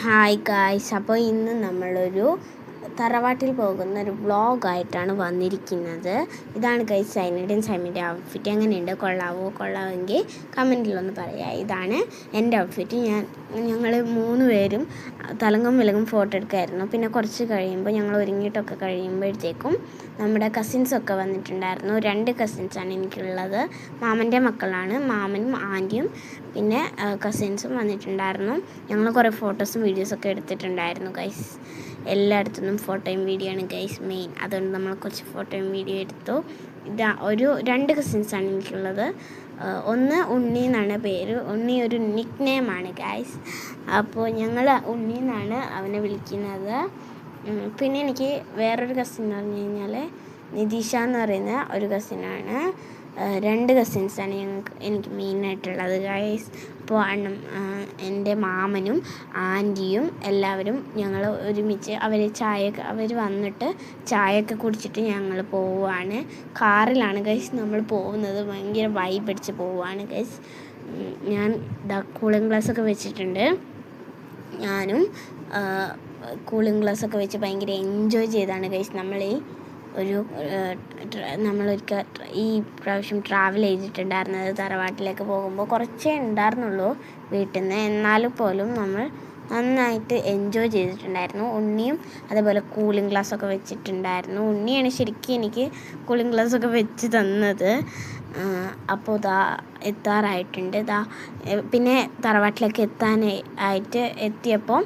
Hi guys, അപ്പോൾ ഇന്ന് നമ്മളൊരു തറവാട്ടിൽ പോകുന്ന ഒരു വ്ളോഗായിട്ടാണ് വന്നിരിക്കുന്നത്. ഇതാണ് ഗൈസ് സൈനയുടെയും സൈമിൻ്റെ ഔട്ട്ഫിറ്റ്. എങ്ങനെയുണ്ട്? കൊള്ളാമെങ്കിൽ കമൻറ്റിലൊന്ന് പറയാം. ഇതാണ് എൻ്റെ ഔട്ട്ഫിറ്റ്. ഞങ്ങൾ 3 പേരും തലങ്ങും വിലങ്ങും ഫോട്ടോ എടുക്കുമായിരുന്നു. പിന്നെ കുറച്ച് കഴിയുമ്പോൾ ഞങ്ങൾ ഒരുങ്ങിയിട്ടൊക്കെ കഴിയുമ്പോഴത്തേക്കും നമ്മുടെ കസിൻസൊക്കെ വന്നിട്ടുണ്ടായിരുന്നു. 2 കസിൻസാണ് എനിക്കുള്ളത്. മാമൻ്റെ മക്കളാണ്. മാമനും ആൻറ്റിയും പിന്നെ കസിൻസും വന്നിട്ടുണ്ടായിരുന്നു. ഞങ്ങൾ കുറേ ഫോട്ടോസും വീഡിയോസൊക്കെ എടുത്തിട്ടുണ്ടായിരുന്നു ഗൈസ്. എല്ലായിടത്തുനിന്നും ഫോട്ടോയും വീഡിയോ ആണ് ഗൈസ് മെയിൻ. അതുകൊണ്ട് നമ്മൾ കുറച്ച് ഫോട്ടോയും വീഡിയോ എടുത്തു. 2 കസിൻസാണ് എനിക്കുള്ളത്. ഒന്ന് ഉണ്ണി എന്നാണ് പേര്. ഉണ്ണി ഒരു നിക്ക് നെയിമാണ് ഗൈസ്. അപ്പോൾ ഞങ്ങൾ ഉണ്ണി എന്നാണ് അവനെ വിളിക്കുന്നത്. പിന്നെ എനിക്ക് വേറൊരു കസിൻ എന്ന് പറഞ്ഞു കഴിഞ്ഞാൽ നിതീഷ എന്ന് പറയുന്ന ഒരു കസിനാണ്. 2 കസിൻസാണ് എനിക്ക് മെയിനായിട്ടുള്ളത് ഗൈസ്. അപ്പോൾ എൻ്റെ മാമനും ആൻറ്റിയും എല്ലാവരും ഞങ്ങൾ ഒരുമിച്ച് അവർ വന്നിട്ട് ചായയൊക്കെ കുടിച്ചിട്ട് ഞങ്ങൾ പോവുകയാണ്. കാറിലാണ് ഗൈസ് നമ്മൾ പോകുന്നത്. ഭയങ്കര വൈബ് അടിച്ച് പോവുകയാണ് ഗൈസ്. ഞാൻ കൂളിംഗ് ഗ്ലാസ്സൊക്കെ വെച്ചിട്ടുണ്ട്. ഞാനും കൂളിംഗ് ഗ്ലാസ്സൊക്കെ വെച്ച് ഭയങ്കര എൻജോയ് ചെയ്താണ് ഗൈസ് നമ്മളൊരിക്കൽ ഈ പ്രാവശ്യം ട്രാവൽ ചെയ്തിട്ടുണ്ടായിരുന്നത്. തറവാട്ടിലേക്ക് പോകുമ്പോൾ കുറച്ചേ ഉണ്ടായിരുന്നുള്ളൂ വീട്ടിൽ നിന്ന്. എന്നാൽ പോലും നമ്മൾ നന്നായിട്ട് എൻജോയ് ചെയ്തിട്ടുണ്ടായിരുന്നു. ഉണ്ണിയും അതേപോലെ കൂളിംഗ് ഗ്ലാസ്സൊക്കെ വെച്ചിട്ടുണ്ടായിരുന്നു. ഉണ്ണിയാണ് ശരിക്കും എനിക്ക് കൂളിംഗ് ഗ്ലാസ്സൊക്കെ വെച്ച് തന്നത്. അപ്പോൾ എത്താറായിട്ടുണ്ട്. പിന്നെ തറവാട്ടിലേക്ക് എത്തിയപ്പോൾ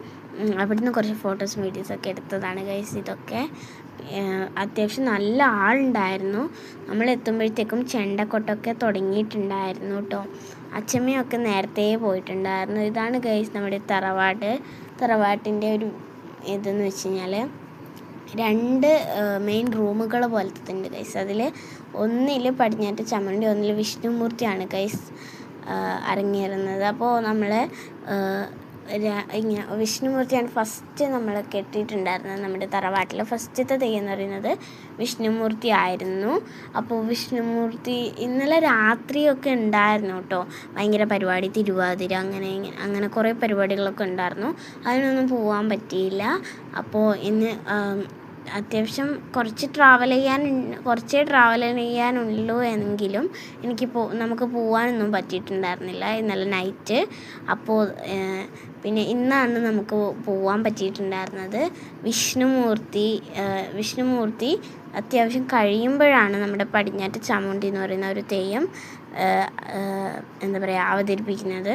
അവിടുന്ന് കുറച്ച് ഫോട്ടോസും വീഡിയോസൊക്കെ എടുത്തതാണ് ഗൈസ്. ഇതൊക്കെ അത്യാവശ്യം നല്ല ആളുണ്ടായിരുന്നു. നമ്മൾ എത്തുമ്പോഴത്തേക്കും ചെണ്ടക്കൊട്ടൊക്കെ തുടങ്ങിയിട്ടുണ്ടായിരുന്നു കേട്ടോ. അച്ഛമ്മയൊക്കെ നേരത്തെ പോയിട്ടുണ്ടായിരുന്നു. ഇതാണ് ഗൈസ് നമ്മുടെ തറവാട്ടിൻ്റെ ഒരു ഇതെന്ന് വെച്ച് കഴിഞ്ഞാൽ 2 മെയിൻ റൂമുകൾ പോലത്തെ ഉണ്ട് ഗൈസ്. അതിൽ ഒന്നിൽ പടിഞ്ഞാറ്റ് ചമ്മണ്ടി, ഒന്നിൽ വിഷ്ണുമൂർത്തിയാണ് ഗൈസ് അരങ്ങേറുന്നത്. അപ്പോൾ നമ്മൾ വിഷ്ണുമൂർത്തിയാണ് ഫസ്റ്റ് നമ്മൾ കെട്ടിയിട്ടുണ്ടായിരുന്നത്. നമ്മുടെ തറവാട്ടിൽ ഫസ്റ്റത്തെ തെയ്യം എന്ന് പറയുന്നത് വിഷ്ണുമൂർത്തി ആയിരുന്നു. അപ്പോൾ വിഷ്ണുമൂർത്തി ഇന്നലെ രാത്രിയൊക്കെ ഉണ്ടായിരുന്നു കേട്ടോ. ഭയങ്കര പരിപാടി, തിരുവാതിര, അങ്ങനെ കുറേ പരിപാടികളൊക്കെ ഉണ്ടായിരുന്നു. അതിനൊന്നും പോകാൻ പറ്റിയില്ല. അപ്പോൾ ഇന്ന് അത്യാവശ്യം കുറച്ചേ ട്രാവൽ ചെയ്യാനുള്ളൂ എങ്കിലും നമുക്ക് പോകാനൊന്നും പറ്റിയിട്ടുണ്ടായിരുന്നില്ല ഇന്നലെ നൈറ്റ്. അപ്പോൾ പിന്നെ ഇന്നാണ് നമുക്ക് പോകാൻ പറ്റിയിട്ടുണ്ടായിരുന്നത്. വിഷ്ണുമൂർത്തി അത്യാവശ്യം കഴിയുമ്പോഴാണ് നമ്മുടെ പടിഞ്ഞാറ്റ് ചാമുണ്ഡി എന്ന് പറയുന്ന ഒരു തെയ്യം അവതരിപ്പിക്കുന്നത്,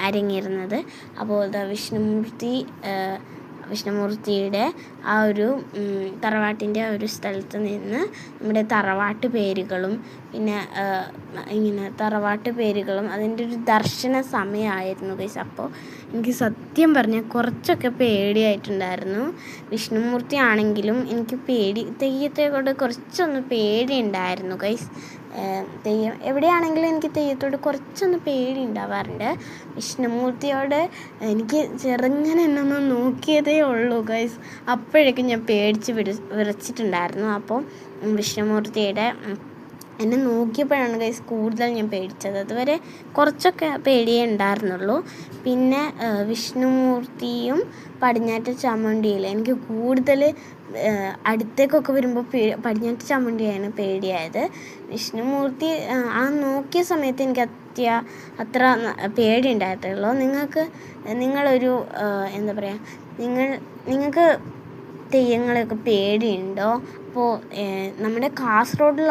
അരങ്ങേറുന്നത്. അപ്പോൾ വിഷ്ണുമൂർത്തിയുടെ ആ ഒരു തറവാട്ടിൻ്റെ ആ ഒരു സ്ഥലത്ത് നിന്ന് നമ്മുടെ തറവാട്ട് പേരുകളും അതിൻ്റെ ഒരു ദർശന സമയമായിരുന്നു ഗൈസ്. അപ്പോൾ എനിക്ക് സത്യം പറഞ്ഞാൽ കുറച്ചൊക്കെ പേടിയായിട്ടുണ്ടായിരുന്നു. വിഷ്ണുമൂർത്തി ആണെങ്കിലും എനിക്ക് തെയ്യത്തെ കൊണ്ട് കുറച്ചൊന്ന് പേടിയുണ്ടായിരുന്നു ഗൈസ്. തെയ്യം എവിടെയാണെങ്കിലും എനിക്ക് തെയ്യത്തോട് കുറച്ചൊന്ന് പേടി ഉണ്ടാവാറുണ്ട്. വിഷ്ണുമൂർത്തിയോട് എനിക്ക് ചെറുങ്ങനെ എന്നൊന്ന് നോക്കിയതേ ഉള്ളൂ ഗൈസ്. അപ്പോഴേക്കും ഞാൻ പേടിച്ച് വിറച്ചിട്ടുണ്ടായിരുന്നു. അപ്പോൾ വിഷ്ണുമൂർത്തിയുടെ എന്നെ നോക്കിയപ്പോഴാണ് ഗൈസ് കൂടുതൽ ഞാൻ പേടിച്ചത്. അതുവരെ കുറച്ചൊക്കെ പേടിയേ ഉണ്ടായിരുന്നുള്ളൂ. പിന്നെ വിഷ്ണുമൂർത്തിയും പടിഞ്ഞാറ്റ് ചാമുണ്ഡിയിൽ എനിക്ക് കൂടുതൽ അടുത്തേക്കൊക്കെ വരുമ്പോൾ പടിഞ്ഞാറ്റ് ചാമുണ്ഡിയാണ് പേടിയായത്. വിഷ്ണുമൂർത്തി ആ നോക്കിയ സമയത്ത് എനിക്ക് അത്ര പേടി ഉണ്ടായിട്ടുള്ളൂ. നിങ്ങളൊരു നിങ്ങൾക്ക് തെയ്യങ്ങളെയൊക്കെ പേടിയുണ്ടോ? അപ്പോൾ നമ്മുടെ കാസർഗോഡ്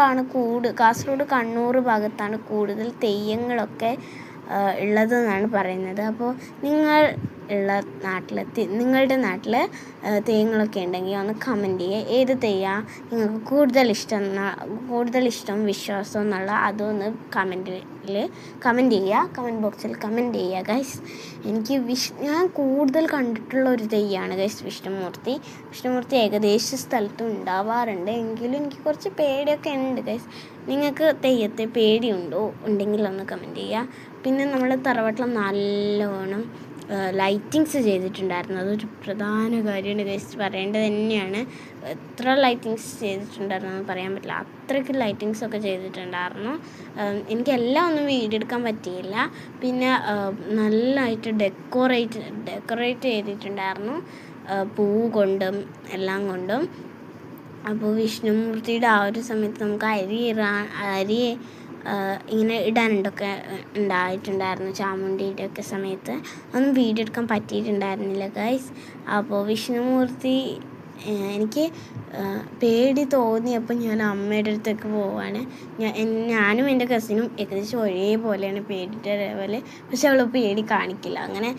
കണ്ണൂർ ഭാഗത്താണ് കൂടുതൽ തെയ്യങ്ങളൊക്കെ ഉള്ളതെന്നാണ് പറയുന്നത്. അപ്പോൾ നിങ്ങളുടെ നാട്ടിൽ തെയ്യങ്ങളൊക്കെ ഉണ്ടെങ്കിൽ ഒന്ന് കമൻറ്റ് ചെയ്യുക. ഏത് തെയ്യമാണ് നിങ്ങൾക്ക് കൂടുതൽ ഇഷ്ടം വിശ്വാസം എന്നുള്ള അതൊന്ന് കമൻറ്റ് ചെയ്യുക. കമൻറ്റ് ബോക്സിൽ കമൻറ്റ് ചെയ്യുക ഗൈസ്. ഞാൻ കൂടുതൽ കണ്ടിട്ടുള്ള ഒരു തെയ്യമാണ് ഗൈസ് വിഷ്ണുമൂർത്തി ഏകദേശ സ്ഥലത്തും ഉണ്ടാവാറുണ്ട്. എങ്കിലും എനിക്ക് കുറച്ച് പേടിയൊക്കെ ഉണ്ട് ഗൈസ്. നിങ്ങൾക്ക് തെയ്യത്തെ പേടിയുണ്ടെങ്കിൽ ഒന്ന് കമൻറ്റ് ചെയ്യുക. പിന്നെ നമ്മൾ തറവാട്ടിൽ നല്ലോണം ലൈറ്റിങ്സ് ചെയ്തിട്ടുണ്ടായിരുന്നു. അതൊരു പ്രധാന കാര്യമാണ് ഗൈസ്, പറയേണ്ടത് തന്നെയാണ്. എത്ര ലൈറ്റിങ്സ് ചെയ്തിട്ടുണ്ടായിരുന്നു പറയാൻ പറ്റില്ല, അത്രയ്ക്ക് ലൈറ്റിങ്സൊക്കെ ചെയ്തിട്ടുണ്ടായിരുന്നു. എനിക്കെല്ലാം ഒന്നും വീഡിയോ എടുക്കാൻ പറ്റിയില്ല. പിന്നെ നല്ലതായിട്ട് ഡെക്കറേറ്റ് ചെയ്തിട്ടുണ്ടായിരുന്നു, പൂ കൊണ്ടും എല്ലാം കൊണ്ടും. അപ്പോൾ വിഷ്ണുമൂർത്തിയുടെ ആ ഒരു സമയത്ത് നമുക്ക് അരി ഇങ്ങനെ ഇടാനുണ്ടൊക്കെ ഉണ്ടായിട്ടുണ്ടായിരുന്നു ചാമുണ്ടിയുടെ ഒക്കെ സമയത്ത്. അതൊന്നും വീഡിയോ എടുക്കാൻ പറ്റിയിട്ടുണ്ടായിരുന്നില്ല ഗൈസ്. അപ്പോൾ വിഷ്ണുമൂർത്തി എനിക്ക് പേടി തോന്നിയപ്പോൾ ഞാൻ അമ്മയുടെ അടുത്തേക്ക് പോവാണ്. ഞാനും എൻ്റെ കസിനും ഏകദേശം ഒരേപോലെയാണ് പേടിയുടെ ലെവൽ. പക്ഷെ അവൾ പേടി കാണിക്കില്ല. അങ്ങനെ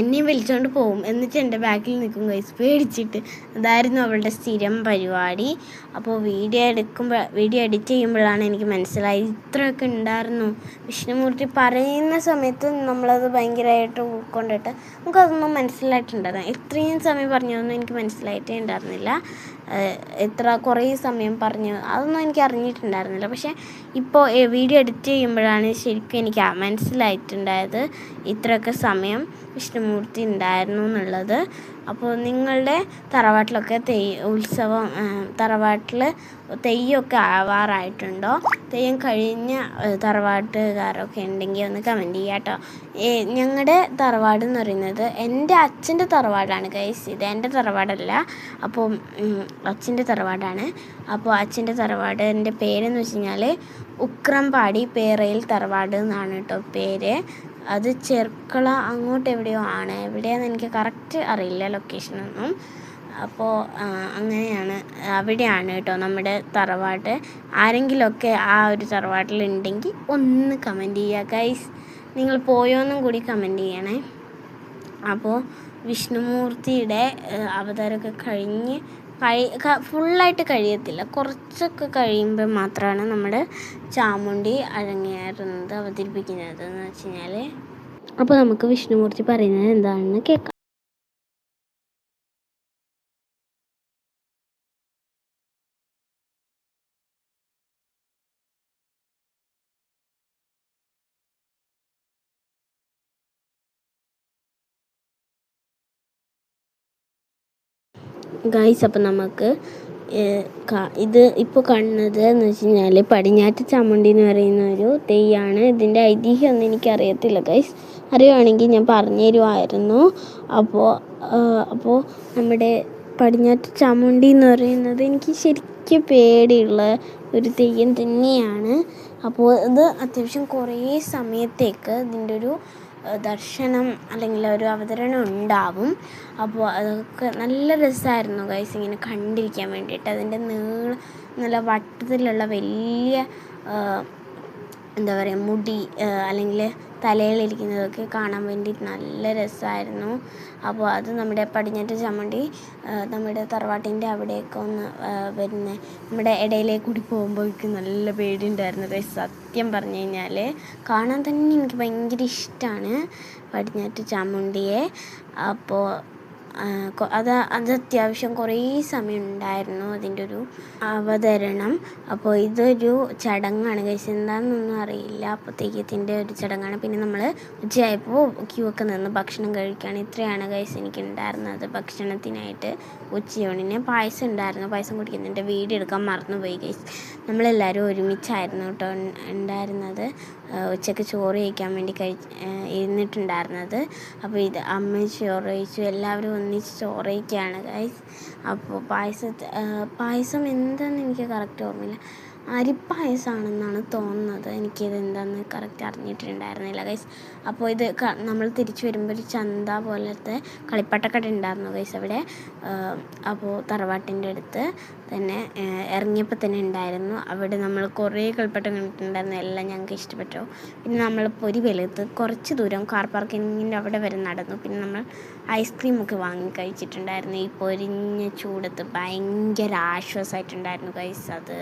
എന്നെയും വലിച്ചുകൊണ്ട് പോകും, എന്നിട്ട് എൻ്റെ ബാക്കിൽ നിൽക്കും ഗൈസ് പേടിച്ചിട്ട്. അതായിരുന്നു അവളുടെ സ്ഥിരം പരിപാടി. അപ്പോൾ വീഡിയോ എഡിറ്റ് ചെയ്യുമ്പോഴാണ് എനിക്ക് മനസ്സിലായി ഇത്രയൊക്കെ ഉണ്ടായിരുന്നു. വിഷ്ണുമൂർത്തി പറയുന്ന സമയത്ത് നമ്മളത് ഭയങ്കരമായിട്ട് ഉൾക്കൊണ്ടിട്ട് നമുക്കതൊന്നും മനസ്സിലായിട്ടുണ്ടായിരുന്നു. ഇത്രയും സമയം പറഞ്ഞതൊന്നും എനിക്ക് മനസ്സിലായിട്ടേ ഉണ്ടായിരുന്നില്ല. കുറേ സമയം പറഞ്ഞു അതൊന്നും എനിക്ക് അറിഞ്ഞിട്ടുണ്ടായിരുന്നില്ല. പക്ഷേ ഇപ്പോൾ വീഡിയോ എഡിറ്റ് ചെയ്യുമ്പോഴാണ് ശരിക്കും എനിക്ക് മനസ്സിലായിട്ടുണ്ടായത് ഇത്രയൊക്കെ സമയം വിഷ്ണുമൂർത്തി ഉണ്ടായിരുന്നു എന്നുള്ളത്. അപ്പോൾ നിങ്ങളുടെ തറവാട്ടിലൊക്കെ ഉത്സവം തറവാട്ടിൽ തെയ്യമൊക്കെ ആവാറായിട്ടുണ്ടോ? തെയ്യം കഴിഞ്ഞ തറവാട്ടുകാരൊക്കെ ഉണ്ടെങ്കിൽ ഒന്ന് കമൻറ്റ് ചെയ്യുക കേട്ടോ. ഞങ്ങളുടെ തറവാട് എന്ന് പറയുന്നത് എൻ്റെ അച്ഛൻ്റെ തറവാടാണ് ഗൈസ്, ഇത് എൻ്റെ തറവാടല്ല. അപ്പോൾ അച്ഛൻ്റെ തറവാടാണ്. അപ്പോൾ അച്ഛൻ്റെ തറവാടിൻ്റെ പേരെന്ന് വെച്ച് കഴിഞ്ഞാൽ ഉക്രംപാടി പേരയിൽ തറവാട് എന്നാണ് കേട്ടോ പേര്. അത് ചെർക്കള അങ്ങോട്ട് എവിടെയോ ആണ്, എവിടെയാണെന്ന് എനിക്ക് കറക്റ്റ് അറിയില്ല ലൊക്കേഷനൊന്നും. അപ്പോൾ അങ്ങനെയാണ്, അവിടെയാണ് കേട്ടോ നമ്മുടെ തറവാട്. ആരെങ്കിലുമൊക്കെ ആ ഒരു തറവാട്ടിലുണ്ടെങ്കിൽ ഒന്ന് കമൻറ്റ് ചെയ്യുക ഗൈസ്. നിങ്ങൾ പോയോന്നും കൂടി കമൻറ്റ് ചെയ്യണേ. അപ്പോൾ വിഷ്ണുമൂർത്തിയുടെ അവതാരമൊക്കെ കഴിഞ്ഞ് ഫുള്ളായിട്ട് കഴിയത്തില്ല, കുറച്ചൊക്കെ കഴിയുമ്പോൾ മാത്രമാണ് നമ്മുടെ ചാമുണ്ടി അരങ്ങേറുന്നത്, അവതരിപ്പിക്കുന്നത് എന്ന് വെച്ച് കഴിഞ്ഞാൽ. അപ്പോൾ നമുക്ക് വിഷ്ണുമൂർത്തി പറയുന്നത് എന്താണെന്ന് കേൾക്കാം. ഗൈസ്, അപ്പോൾ നമുക്ക് ഇത് ഇപ്പോൾ കാണുന്നത് എന്ന് വെച്ച് കഴിഞ്ഞാൽ പടിഞ്ഞാറ്റ് ചാമുണ്ടി എന്ന് പറയുന്ന ഒരു തെയ്യമാണ്. ഇതിൻ്റെ ഐതിഹ്യമൊന്നും എനിക്കറിയത്തില്ല ഗൈസ്, അറിയുവാണെങ്കിൽ ഞാൻ പറഞ്ഞു തരുമായിരുന്നു. അപ്പോൾ നമ്മുടെ പടിഞ്ഞാറ്റ് ചാമുണ്ടി എന്ന് പറയുന്നത് എനിക്ക് ശരിക്കും പേടിയുള്ള ഒരു തെയ്യം തന്നെയാണ്. അപ്പോൾ ഇത് അത്യാവശ്യം കുറേ സമയത്തേക്ക് ഇതിൻ്റെ ഒരു ദർശനം അല്ലെങ്കിൽ ഒരു അവതരണം ഉണ്ടാവും. അപ്പോൾ അതൊക്കെ നല്ല രസമായിരുന്നു ഗൈസ് ഇങ്ങനെ കണ്ടിരിക്കാൻ വേണ്ടിയിട്ട്. അതിൻ്റെ നല്ല വട്ടത്തിലുള്ള വലിയ എന്താ പറയുക മുടി അല്ലെങ്കിൽ തലയിലിരിക്കുന്നതൊക്കെ കാണാൻ വേണ്ടി നല്ല രസമായിരുന്നു. അപ്പോൾ അത് നമ്മുടെ പടിഞ്ഞാറ്റ് ചാമുണ്ടി നമ്മുടെ തറവാട്ടിൻ്റെ അവിടെയൊക്കെ ഒന്ന് വരുന്ന നമ്മുടെ ഇടയിലേക്ക് കൂടി പോകുമ്പോഴേക്കും നല്ല പേടിയുണ്ടായിരുന്നു ഗൈസ്. സത്യം പറഞ്ഞു കഴിഞ്ഞാൽ കാണാൻ തന്നെ എനിക്ക് ഭയങ്കര ഇഷ്ടമാണ് പടിഞ്ഞാറ്റ് ചാമുണ്ടിയെ. അപ്പോൾ അത് അത്യാവശ്യം കുറേ സമയം ഉണ്ടായിരുന്നു അതിൻ്റെ ഒരു അവതരണം. അപ്പോൾ ഇതൊരു ചടങ്ങാണ് ഗൈസ്, എന്താണെന്നൊന്നും അറിയില്ല. അപ്പോൾ തെയ്യത്തിൻ്റെ ഒരു ചടങ്ങാണ്. പിന്നെ നമ്മൾ ഉച്ചയായപ്പോൾ ക്യൂ ഒക്കെ നിന്ന് ഭക്ഷണം കഴിക്കുകയാണ്. ഇത്രയാണ് ഗൈസ് എനിക്ക് ഉണ്ടായിരുന്നത് ഭക്ഷണത്തിനായിട്ട്. ഉച്ചയൂണിന് പായസം ഉണ്ടായിരുന്നു, പായസം കുടിക്കുന്നതിൻ്റെ വീഡിയോ എടുക്കാൻ മറന്നുപോയി ഗൈസ്. നമ്മളെല്ലാവരും ഒരുമിച്ചായിരുന്നു കേട്ടോ ഉണ്ടായിരുന്നത്. ഉച്ചയ്ക്ക് ചോറ് കഴിക്കാൻ വേണ്ടി ഇരുന്നിട്ടുണ്ടായിരുന്നത്. അപ്പോൾ ഇത് അമ്മ ചോറ് കഴിച്ചു, എല്ലാവരും ഒന്നിച്ച് ചോറ് കഴിക്കുകയാണ് ഗൈസ്. അപ്പോൾ പായസം എന്താണെന്ന് എനിക്ക് കറക്റ്റ് ഓർമ്മയില്ല, അരിപ്പായസമാണെന്നാണ് തോന്നുന്നത്. എനിക്കിത് എന്താണെന്ന് കറക്റ്റ് അറിഞ്ഞിട്ടുണ്ടായിരുന്നില്ല ഗൈസ്. അപ്പോൾ ഇത് നമ്മൾ തിരിച്ചു വരുമ്പോൾ ഒരു ചന്ത പോലത്തെ കളിപ്പാട്ടക്കട ഉണ്ടായിരുന്നു ഗൈസ് അവിടെ. അപ്പോൾ തറവാട്ടിൻ്റെ അടുത്ത് തന്നെ ഇറങ്ങിയപ്പോൾ തന്നെ ഉണ്ടായിരുന്നു. അവിടെ നമ്മൾ കുറേ കളിപ്പാട്ടം കണ്ടിട്ടുണ്ടായിരുന്നു, എല്ലാം ഞങ്ങൾക്ക് ഇഷ്ടപ്പെട്ടു. പിന്നെ നമ്മൾ പൊരിവെളുത്ത് കുറച്ച് ദൂരം കാർ പാർക്കിങ്ങിൻ്റെ അവിടെ വരെ നടന്നു. പിന്നെ നമ്മൾ ഐസ്ക്രീമൊക്കെ വാങ്ങി കഴിച്ചിട്ടുണ്ടായിരുന്നു. ഈ പൊരിഞ്ഞ ചൂടത്ത് ഭയങ്കര ആശ്വാസമായിട്ടുണ്ടായിരുന്നു ഗൈസ് അത്.